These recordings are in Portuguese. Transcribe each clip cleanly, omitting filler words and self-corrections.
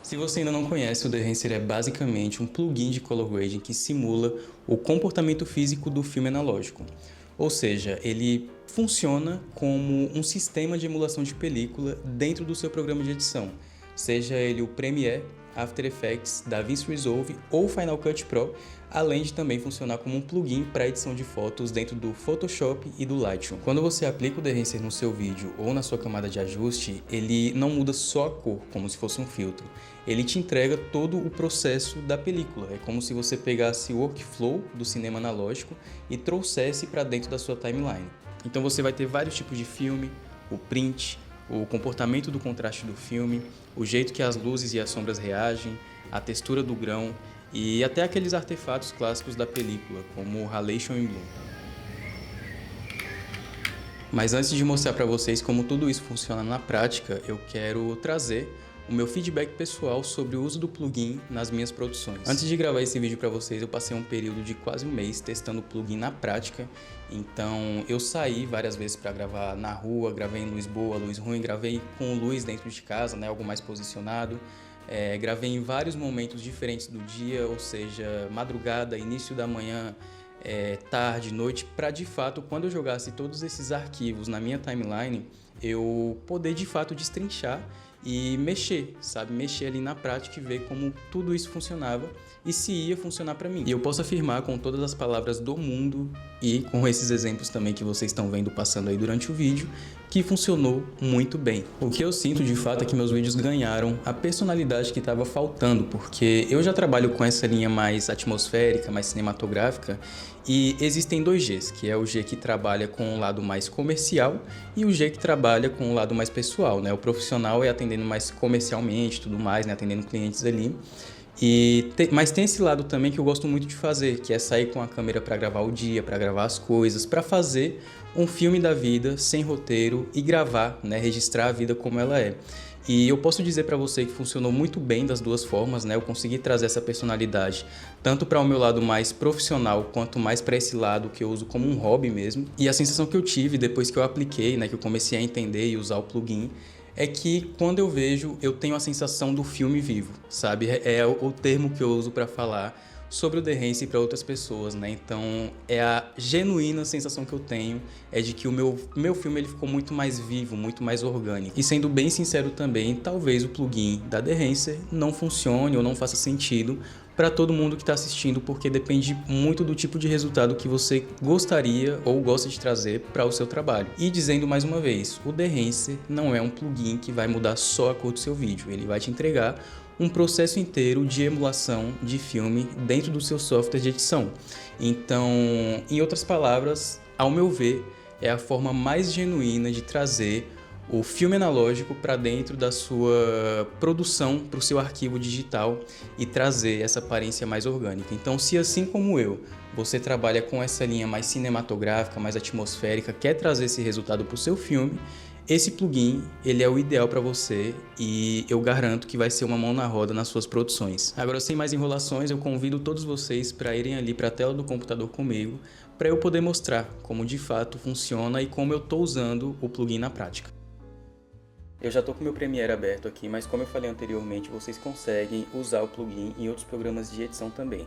Se você ainda não conhece, o Dehancer é basicamente um plugin de color grading que simula o comportamento físico do filme analógico. Ou seja, ele funciona como um sistema de emulação de película dentro do seu programa de edição, seja ele o Premiere, After Effects, DaVinci Resolve ou Final Cut Pro, além de também funcionar como um plugin para edição de fotos dentro do Photoshop e do Lightroom. Quando você aplica o Dehancer no seu vídeo ou na sua camada de ajuste, ele não muda só a cor, como se fosse um filtro. Ele te entrega todo o processo da película. É como se você pegasse o workflow do cinema analógico e trouxesse para dentro da sua timeline. Então você vai ter vários tipos de filme, o print, o comportamento do contraste do filme, o jeito que as luzes e as sombras reagem, a textura do grão e até aqueles artefatos clássicos da película, como o halation in bloom. Mas antes de mostrar para vocês como tudo isso funciona na prática, eu quero trazer o meu feedback pessoal sobre o uso do plugin nas minhas produções. Antes de gravar esse vídeo para vocês, eu passei um período de quase um mês testando o plugin na prática. Então eu saí várias vezes para gravar na rua, gravei em luz boa, luz ruim, gravei com luz dentro de casa, né, algo mais posicionado. Gravei em vários momentos diferentes do dia, ou seja, madrugada, início da manhã, tarde, noite, para de fato, quando eu jogasse todos esses arquivos na minha timeline, eu poder de fato destrinchar e mexer, sabe? Mexer ali na prática e ver como tudo isso funcionava e se ia funcionar para mim. E eu posso afirmar com todas as palavras do mundo e com esses exemplos também que vocês estão vendo passando aí durante o vídeo, que funcionou muito bem. O que eu sinto de fato é que meus vídeos ganharam a personalidade que estava faltando, porque eu já trabalho com essa linha mais atmosférica, mais cinematográfica, e existem dois Gs, que é o G que trabalha com o lado mais comercial e o G que trabalha com o lado mais pessoal, né? O profissional é atendendo mais comercialmente, tudo mais, né? Atendendo clientes ali. Mas tem esse lado também que eu gosto muito de fazer, que é sair com a câmera para gravar o dia, para gravar as coisas, para fazer um filme da vida sem roteiro e gravar, né? Registrar a vida como ela é. E eu posso dizer para você que funcionou muito bem das duas formas, né? Eu consegui trazer essa personalidade tanto para o meu lado mais profissional quanto mais para esse lado que eu uso como um hobby mesmo. E a sensação que eu tive depois que eu apliquei, né, que eu comecei a entender e usar o plugin, é que quando eu vejo, eu tenho a sensação do filme vivo, sabe? É o termo que eu uso para falar sobre o Dehancer para outras pessoas, né? Então, é a genuína sensação que eu tenho é de que o meu filme ele ficou muito mais vivo, muito mais orgânico. E sendo bem sincero também, talvez o plugin da Dehancer não funcione ou não faça sentido para todo mundo que está assistindo, porque depende muito do tipo de resultado que você gostaria ou gosta de trazer para o seu trabalho. E dizendo mais uma vez, o Dehancer não é um plugin que vai mudar só a cor do seu vídeo, ele vai te entregar um processo inteiro de emulação de filme dentro do seu software de edição. Então, em outras palavras, ao meu ver, é a forma mais genuína de trazer o filme analógico para dentro da sua produção, para o seu arquivo digital e trazer essa aparência mais orgânica. Então, se assim como eu, você trabalha com essa linha mais cinematográfica, mais atmosférica, quer trazer esse resultado para o seu filme, esse plugin ele é o ideal para você e eu garanto que vai ser uma mão na roda nas suas produções. Agora, sem mais enrolações, eu convido todos vocês para irem ali para a tela do computador comigo para eu poder mostrar como de fato funciona e como eu estou usando o plugin na prática. Eu já estou com o meu Premiere aberto aqui, mas como eu falei anteriormente, vocês conseguem usar o plugin em outros programas de edição também.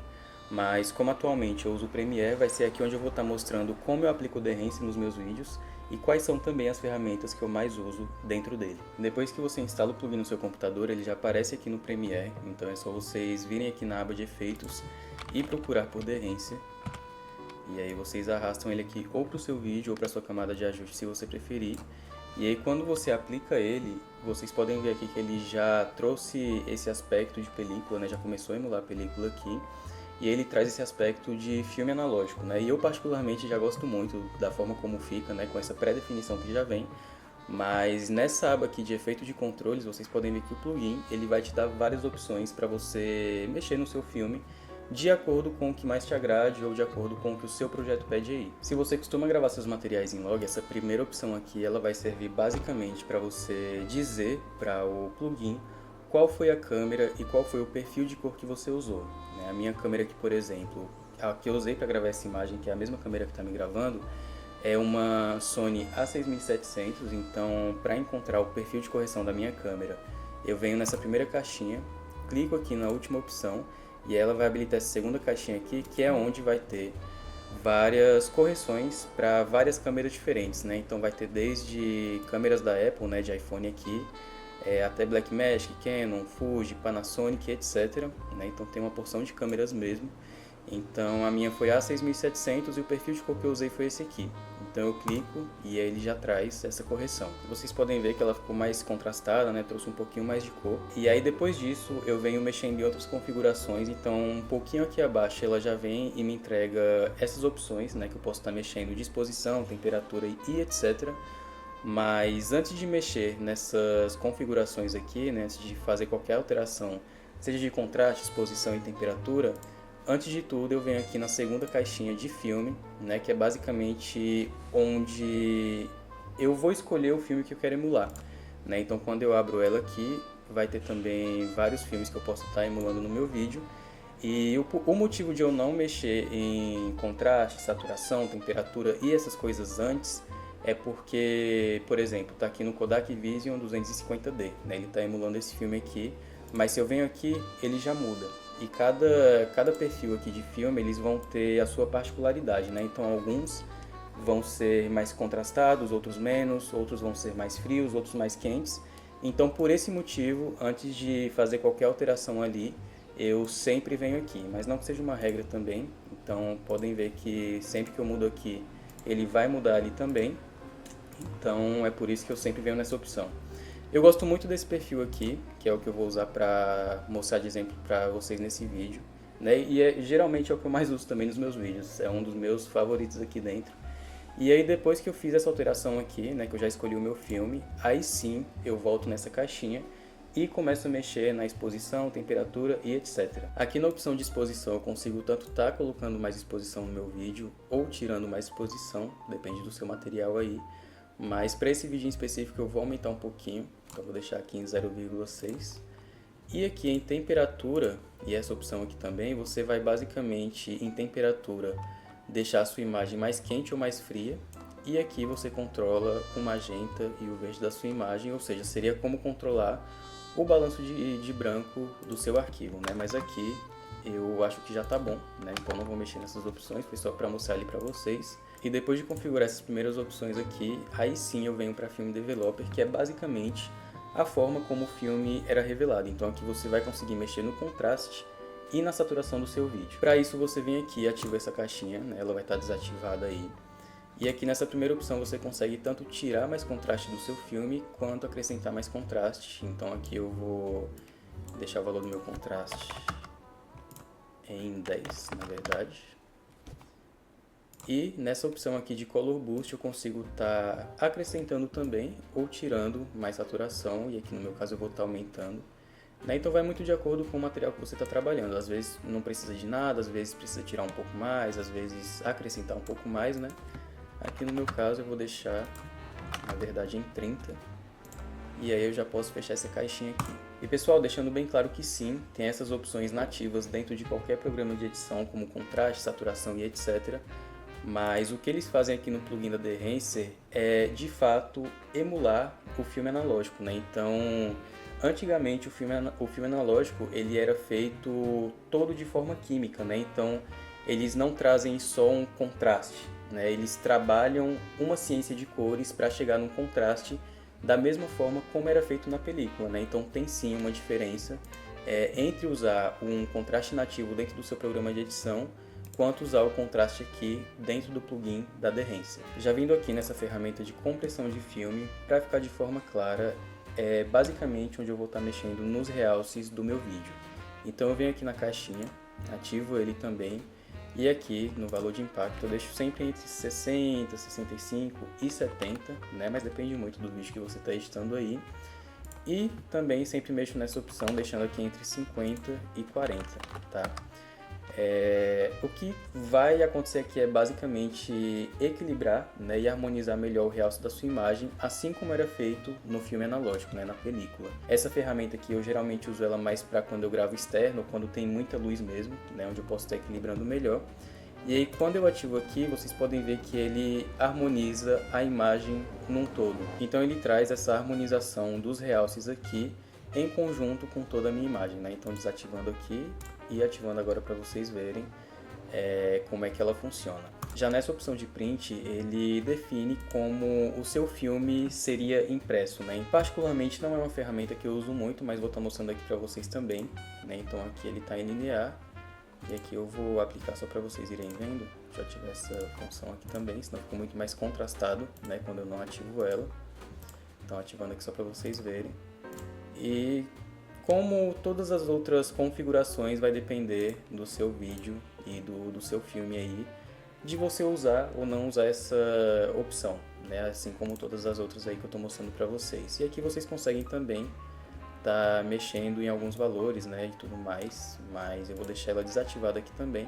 Mas como atualmente eu uso o Premiere, vai ser aqui onde eu vou estar mostrando como eu aplico o Dehancer nos meus vídeos e quais são também as ferramentas que eu mais uso dentro dele. Depois que você instala o plugin no seu computador, ele já aparece aqui no Premiere, então é só vocês virem aqui na aba de efeitos e procurar por Dehancer. E aí vocês arrastam ele aqui ou para o seu vídeo ou para a sua camada de ajuste se você preferir. E aí quando você aplica ele, vocês podem ver aqui que ele já trouxe esse aspecto de película, né? Já começou a emular a película aqui. E ele traz esse aspecto de filme analógico, né? E eu particularmente já gosto muito da forma como fica, né? Com essa pré-definição que já vem. Mas nessa aba aqui de efeito de controles, vocês podem ver que o plugin ele vai te dar várias opções para você mexer no seu filme de acordo com o que mais te agrade ou de acordo com o que o seu projeto pede aí. Se você costuma gravar seus materiais em log, essa primeira opção aqui ela vai servir basicamente para você dizer para o plugin qual foi a câmera e qual foi o perfil de cor que você usou. A minha câmera aqui, por exemplo, a que eu usei para gravar essa imagem, que é a mesma câmera que está me gravando, é uma Sony A6700, então para encontrar o perfil de correção da minha câmera, eu venho nessa primeira caixinha clico aqui na última opção e ela vai habilitar essa segunda caixinha aqui, que é onde vai ter várias correções para várias câmeras diferentes, né? Então vai ter desde câmeras da Apple, né, de iPhone aqui, até Blackmagic, Canon, Fuji, Panasonic, etc, né? Então tem uma porção de câmeras mesmo. Então a minha foi A6700 e o perfil de cor que eu usei foi esse aqui. Então eu clico e aí ele já traz essa correção. Vocês podem ver que ela ficou mais contrastada, né? Trouxe um pouquinho mais de cor. E aí depois disso eu venho mexendo em outras configurações. Então um pouquinho aqui abaixo ela já vem e me entrega essas opções, né? Que eu posso estar mexendo de exposição, temperatura e etc. Mas antes de mexer nessas configurações aqui, né? Antes de fazer qualquer alteração, seja de contraste, exposição e temperatura, antes de tudo, eu venho aqui na segunda caixinha de filme, né, que é basicamente onde eu vou escolher o filme que eu quero emular, né? Então, quando eu abro ela aqui, vai ter também vários filmes que eu posso estar emulando no meu vídeo. E o motivo de eu não mexer em contraste, saturação, temperatura e essas coisas antes é porque, por exemplo, está aqui no Kodak Vision 250D, né? Ele está emulando esse filme aqui, mas se eu venho aqui, ele já muda. E cada perfil aqui de filme, eles vão ter a sua particularidade, né? Então alguns vão ser mais contrastados, outros menos, outros vão ser mais frios, outros mais quentes. Então por esse motivo, antes de fazer qualquer alteração ali, eu sempre venho aqui, mas não que seja uma regra também. Então podem ver que sempre que eu mudo aqui, ele vai mudar ali também. Então é por isso que eu sempre venho nessa opção. Eu gosto muito desse perfil aqui, que é o que eu vou usar para mostrar de exemplo para vocês nesse vídeo, né? E geralmente é o que eu mais uso também nos meus vídeos, é um dos meus favoritos aqui dentro. E aí depois que eu fiz essa alteração aqui, né, que eu já escolhi o meu filme, aí sim eu volto nessa caixinha e começo a mexer na exposição, temperatura e etc. Aqui na opção de exposição eu consigo tanto estar colocando mais exposição no meu vídeo ou tirando mais exposição, depende do seu material aí. Mas para esse vídeo em específico eu vou aumentar um pouquinho, então vou deixar aqui em 0,6. E aqui em temperatura, e essa opção aqui também, você vai basicamente em temperatura deixar a sua imagem mais quente ou mais fria. E aqui você controla o magenta e o verde da sua imagem, ou seja, seria como controlar o balanço de branco do seu arquivo, né? Mas aqui eu acho que já tá bom, né? Então não vou mexer nessas opções, foi só para mostrar ali para vocês. E depois de configurar essas primeiras opções aqui, aí sim eu venho para Film Developer, que é basicamente a forma como o filme era revelado. Então aqui você vai conseguir mexer no contraste e na saturação do seu vídeo. Para isso você vem aqui e ativa essa caixinha, né? Ela vai estar desativada aí. E aqui nessa primeira opção você consegue tanto tirar mais contraste do seu filme, quanto acrescentar mais contraste. Então aqui eu vou deixar o valor do meu contraste em 10, na verdade. E nessa opção aqui de Color Boost eu consigo estar acrescentando também ou tirando mais saturação, e aqui no meu caso eu vou estar aumentando, né? Então vai muito de acordo com o material que você está trabalhando. Às vezes não precisa de nada, às vezes precisa tirar um pouco mais, às vezes acrescentar um pouco mais, né? Aqui no meu caso eu vou deixar, na verdade, em 30. E aí eu já posso fechar essa caixinha aqui. E pessoal, deixando bem claro que sim, tem essas opções nativas dentro de qualquer programa de edição, como contraste, saturação e etc. Mas o que eles fazem aqui no plugin da Dehancer é, de fato, emular o filme analógico, né? Então, antigamente o filme analógico ele era feito todo de forma química, né? Então, eles não trazem só um contraste, né? Eles trabalham uma ciência de cores para chegar num contraste da mesma forma como era feito na película, né? Então, tem sim uma diferença entre usar um contraste nativo dentro do seu programa de edição quanto usar o contraste aqui dentro do plugin da Dehancer. Já vindo aqui nessa ferramenta de compressão de filme, para ficar de forma clara, é basicamente onde eu vou estar mexendo nos realces do meu vídeo. Então eu venho aqui na caixinha, ativo ele também, e aqui no valor de impacto eu deixo sempre entre 60, 65 e 70, né? Mas depende muito do vídeo que você está editando aí. E também sempre mexo nessa opção, deixando aqui entre 50 e 40, tá? O que vai acontecer aqui é basicamente equilibrar, né, e harmonizar melhor o realce da sua imagem, assim como era feito no filme analógico, né, na película. Essa ferramenta aqui eu geralmente uso ela mais para quando eu gravo externo, ou quando tem muita luz mesmo, né, onde eu posso estar equilibrando melhor. E aí quando eu ativo aqui, vocês podem ver que ele harmoniza a imagem num todo. Então ele traz essa harmonização dos realces aqui, em conjunto com toda a minha imagem, né? Então desativando aqui e ativando agora para vocês verem como é que ela funciona. Já nessa opção de print, ele define como o seu filme seria impresso, né? Particularmente não é uma ferramenta que eu uso muito, mas vou estar mostrando aqui para vocês também, né? Então aqui ele está em linear e aqui eu vou aplicar só para vocês irem vendo. Já tive essa função aqui também, senão ficou muito mais contrastado, né? Quando eu não ativo ela. Então ativando aqui só para vocês verem. E como todas as outras configurações vai depender do seu vídeo e do seu filme aí, de você usar ou não usar essa opção, né? Assim como todas as outras aí que eu estou mostrando para vocês. E aqui vocês conseguem também tá mexendo em alguns valores, né, e tudo mais, mas eu vou deixar ela desativada aqui também.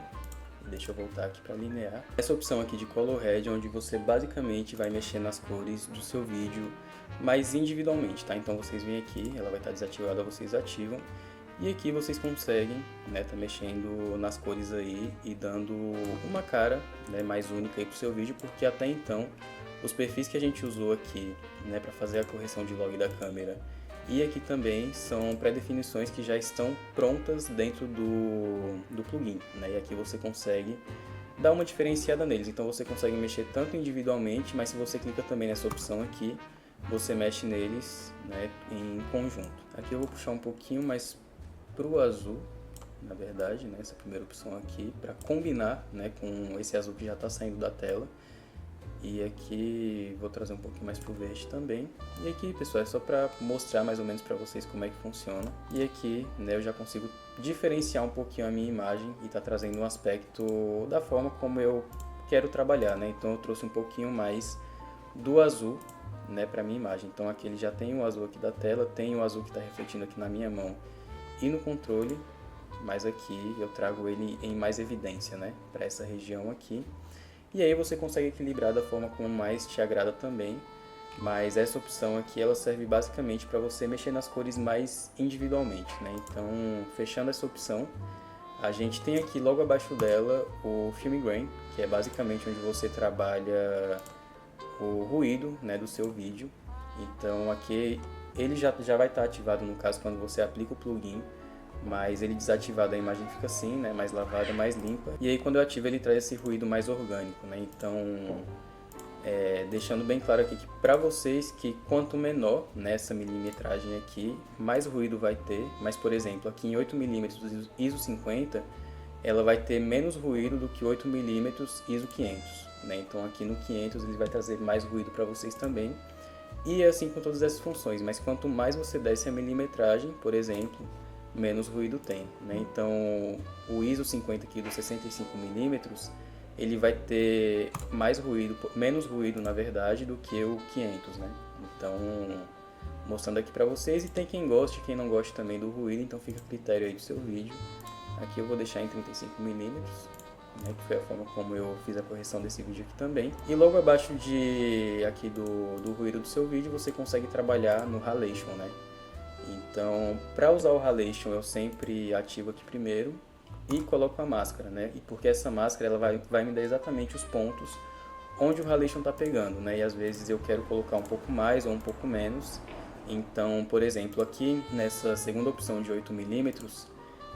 Deixa eu voltar aqui para linear. Essa opção aqui de Color Head, onde você basicamente vai mexer nas cores do seu vídeo, mas individualmente, tá? Então vocês vêm aqui, ela vai estar desativada, vocês ativam. E aqui vocês conseguem, né, tá mexendo nas cores aí e dando uma cara, né, mais única aí pro seu vídeo, porque até então os perfis que a gente usou aqui, né, para fazer a correção de log da câmera e aqui também são pré-definições que já estão prontas dentro do plugin, né, e aqui você consegue dar uma diferenciada neles, então você consegue mexer tanto individualmente, mas se você clica também nessa opção aqui, você mexe neles, né, em conjunto. Aqui eu vou puxar um pouquinho mais pro azul, na verdade, né, essa primeira opção aqui, para combinar, né, com esse azul que já está saindo da tela. E aqui vou trazer um pouquinho mais pro verde também. E aqui, pessoal, é só para mostrar mais ou menos para vocês como é que funciona. E aqui, né, eu já consigo diferenciar um pouquinho a minha imagem e tá trazendo um aspecto da forma como eu quero trabalhar, né? Então eu trouxe um pouquinho mais do azul, né, para minha imagem. Então aqui ele já tem o azul aqui da tela, tem o azul que está refletindo aqui na minha mão e no controle, mas aqui eu trago ele em mais evidência, né, para essa região aqui. E aí você consegue equilibrar da forma como mais te agrada também, mas essa opção aqui ela serve basicamente para você mexer nas cores mais individualmente, né? Então, fechando essa opção, a gente tem aqui logo abaixo dela o Film Grain, que é basicamente onde você trabalha o ruído, né, do seu vídeo. Então aqui ele já vai estar ativado no caso quando você aplica o plugin, mas ele desativado a imagem fica assim, né, mais lavada, mais limpa. E aí quando eu ativo ele traz esse ruído mais orgânico, né? Então deixando bem claro aqui que para vocês que quanto menor nessa milimetragem aqui, mais ruído vai ter. Mas por exemplo, aqui em 8mm ISO 50, ela vai ter menos ruído do que 8mm ISO 500, né? Então aqui no 500 ele vai trazer mais ruído para vocês também. E assim com todas essas funções, mas quanto mais você desce a milimetragem, por exemplo, menos ruído tem, né? Então o ISO 50 aqui dos 65mm, ele vai ter mais ruído, menos ruído na verdade do que o 500, né? Então mostrando aqui para vocês, e tem quem goste, quem não goste também do ruído, então fica a critério aí do seu vídeo. Aqui eu vou deixar em 35mm, né, que foi a forma como eu fiz a correção desse vídeo aqui também. E logo abaixo aqui do ruído do seu vídeo, você consegue trabalhar no Halation, né? Então, para usar o Halation, eu sempre ativo aqui primeiro e coloco a máscara, né? E porque essa máscara ela vai me dar exatamente os pontos onde o Halation está pegando, né? E às vezes eu quero colocar um pouco mais ou um pouco menos. Então, por exemplo, aqui nessa segunda opção de 8mm,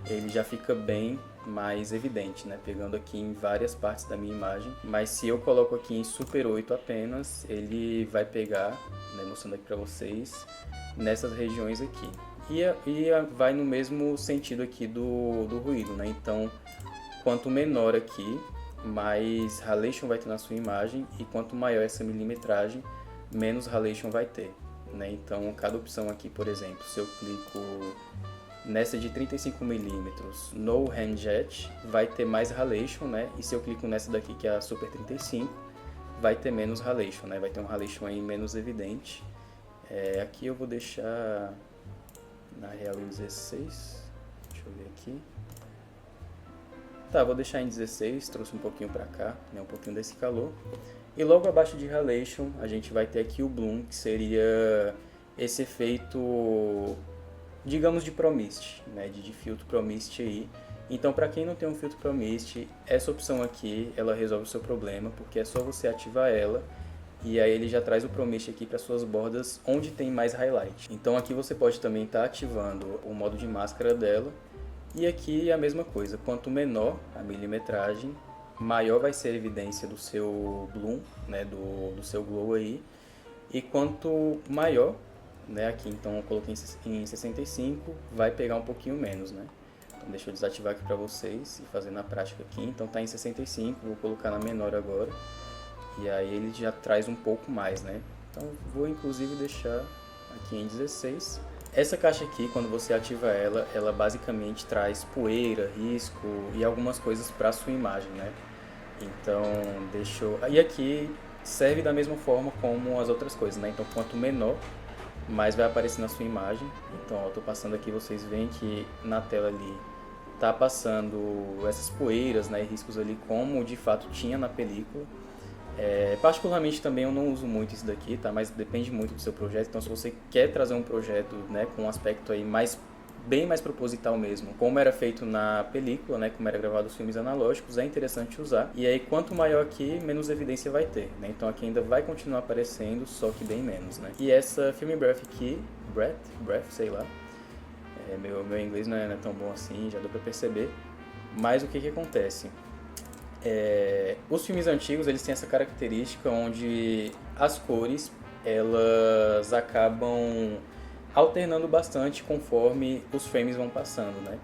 ele já fica bem mais evidente, né? Pegando aqui em várias partes da minha imagem. Mas se eu coloco aqui em Super 8 apenas, ele vai pegar, né, mostrando aqui para vocês, nessas regiões aqui. E vai no mesmo sentido aqui do ruído, né? Então, quanto menor aqui, mais Halation vai ter na sua imagem, e quanto maior essa milimetragem, menos Halation vai ter, né? Então, cada opção aqui, por exemplo, se eu clico nessa de 35mm no Handjet, vai ter mais Halation, né? E se eu clico nessa daqui, que é a Super 35, vai ter menos Halation, né? Vai ter um Halation aí menos evidente. Aqui eu vou deixar na real em 16, deixa eu ver aqui. Tá, vou deixar em 16, trouxe um pouquinho pra cá, né, um pouquinho desse calor. E logo abaixo de Halation, a gente vai ter aqui o Bloom, que seria esse efeito, digamos, de ProMist, né, de filtro ProMist aí. Então, para quem não tem um filtro ProMist, essa opção aqui, ela resolve o seu problema, porque é só você ativar ela e aí ele já traz o ProMesh aqui para suas bordas onde tem mais highlight. Então aqui você pode também estar ativando o modo de máscara dela, e aqui é a mesma coisa, quanto menor a milimetragem, maior vai ser a evidência do seu bloom, né, do seu glow aí, e quanto maior, né, aqui então eu coloquei em 65, vai pegar um pouquinho menos, né. Então deixa eu desativar aqui para vocês e fazer na prática aqui. Então tá em 65, vou colocar na menor agora, e aí ele já traz um pouco mais, né. Então vou inclusive deixar aqui em 16. Essa caixa aqui, quando você ativa ela, ela basicamente traz poeira, risco e algumas coisas para a sua imagem, né? Então, deixa eu... E aqui serve da mesma forma como as outras coisas, né? Então, quanto menor, mais vai aparecer na sua imagem. Então, ó, eu tô passando aqui, vocês veem que na tela ali tá passando essas poeiras, né? E riscos ali como de fato tinha na película. Particularmente também eu não uso muito isso daqui, tá? Mas depende muito do seu projeto. Então se você quer trazer um projeto, né, com um aspecto aí bem mais proposital mesmo, como era feito na película, né, como era gravado os filmes analógicos, é interessante usar. E aí quanto maior aqui, menos evidência vai ter, né? Então aqui ainda vai continuar aparecendo, só que bem menos, né? E essa Film Breath aqui, Breath, sei lá, meu inglês não é tão bom assim, já deu pra perceber. Mas o que acontece? Os filmes antigos, eles têm essa característica onde as cores, elas acabam alternando bastante conforme os frames vão passando, né?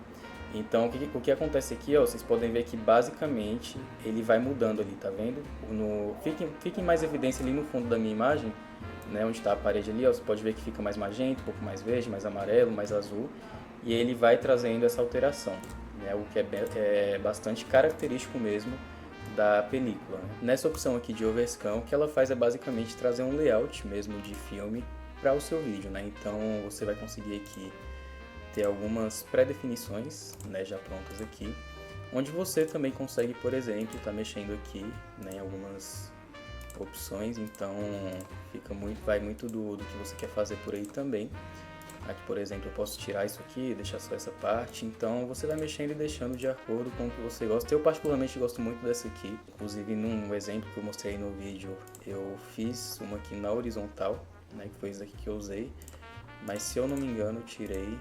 Então, o que acontece aqui, ó, vocês podem ver que basicamente ele vai mudando ali, tá vendo? Fica em mais evidência ali no fundo da minha imagem, né, onde está a parede ali, ó, você pode ver que fica mais magenta, um pouco mais verde, mais amarelo, mais azul, e ele vai trazendo essa alteração, né, o que é bastante característico mesmo da película, né? Nessa opção aqui de overscan, o que ela faz é basicamente trazer um layout mesmo de filme para o seu vídeo, né? Então você vai conseguir aqui ter algumas pré-definições, né, já prontas aqui, onde você também consegue, por exemplo, estar mexendo aqui, né, em algumas opções. Então vai muito do que você quer fazer por aí também. Aqui, por exemplo, eu posso tirar isso aqui, deixar só essa parte. Então você vai mexendo e deixando de acordo com o que você gosta. Eu particularmente gosto muito dessa aqui. Inclusive, num exemplo que eu mostrei no vídeo, eu fiz uma aqui na horizontal, né, que foi isso aqui que eu usei. Mas se eu não me engano, eu tirei...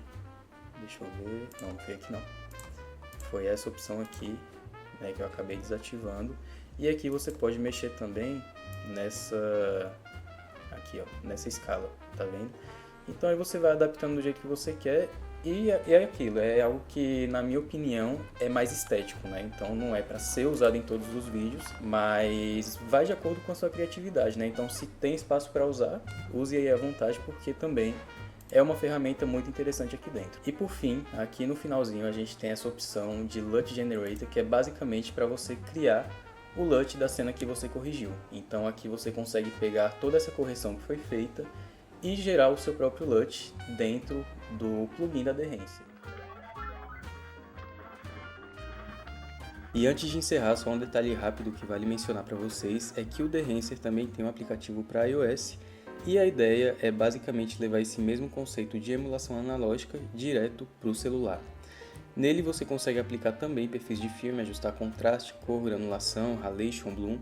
Deixa eu ver... Não foi aqui não. Foi essa opção aqui, né, que eu acabei desativando. E aqui você pode mexer também nessa... Aqui, ó, nessa escala, tá vendo? Então aí você vai adaptando do jeito que você quer, e é aquilo, é algo que, na minha opinião, é mais estético, né? Então não é para ser usado em todos os vídeos, mas vai de acordo com a sua criatividade, né? Então se tem espaço para usar, use aí à vontade, porque também é uma ferramenta muito interessante aqui dentro. E por fim, aqui no finalzinho a gente tem essa opção de LUT Generator, que é basicamente para você criar o LUT da cena que você corrigiu. Então aqui você consegue pegar toda essa correção que foi feita e gerar o seu próprio LUT dentro do plugin da Behance. E antes de encerrar, só um detalhe rápido que vale mencionar para vocês é que o Behance também tem um aplicativo para iOS, e a ideia é basicamente levar esse mesmo conceito de emulação analógica direto para o celular. Nele você consegue aplicar também perfis de filme, ajustar contraste, cor, granulação, halation, bloom,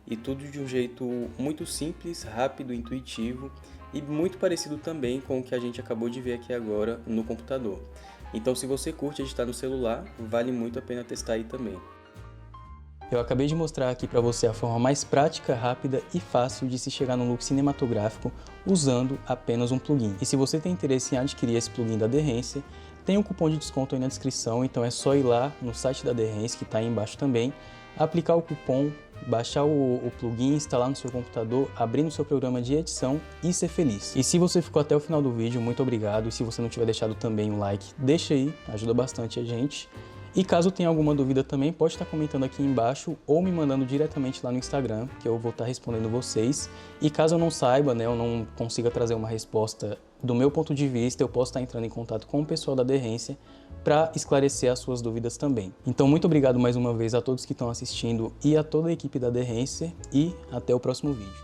e tudo de um jeito muito simples, rápido, intuitivo e muito parecido também com o que a gente acabou de ver aqui agora no computador. Então se você curte editar no celular, vale muito a pena testar aí também. Eu acabei de mostrar aqui para você a forma mais prática, rápida e fácil de se chegar no look cinematográfico usando apenas um plugin. E se você tem interesse em adquirir esse plugin da Behance, tem um cupom de desconto aí na descrição, então é só ir lá no site da Behance, que está aí embaixo também, aplicar o cupom, baixar o plugin, instalar no seu computador, abrir no seu programa de edição e ser feliz. E se você ficou até o final do vídeo, muito obrigado. E se você não tiver deixado também um like, deixa aí, ajuda bastante a gente. E caso tenha alguma dúvida também, pode estar comentando aqui embaixo ou me mandando diretamente lá no Instagram, que eu vou estar respondendo vocês. E caso eu não saiba, né, eu não consiga trazer uma resposta do meu ponto de vista, eu posso estar entrando em contato com o pessoal da Behance para esclarecer as suas dúvidas também. Então, muito obrigado mais uma vez a todos que estão assistindo e a toda a equipe da Behance, e até o próximo vídeo.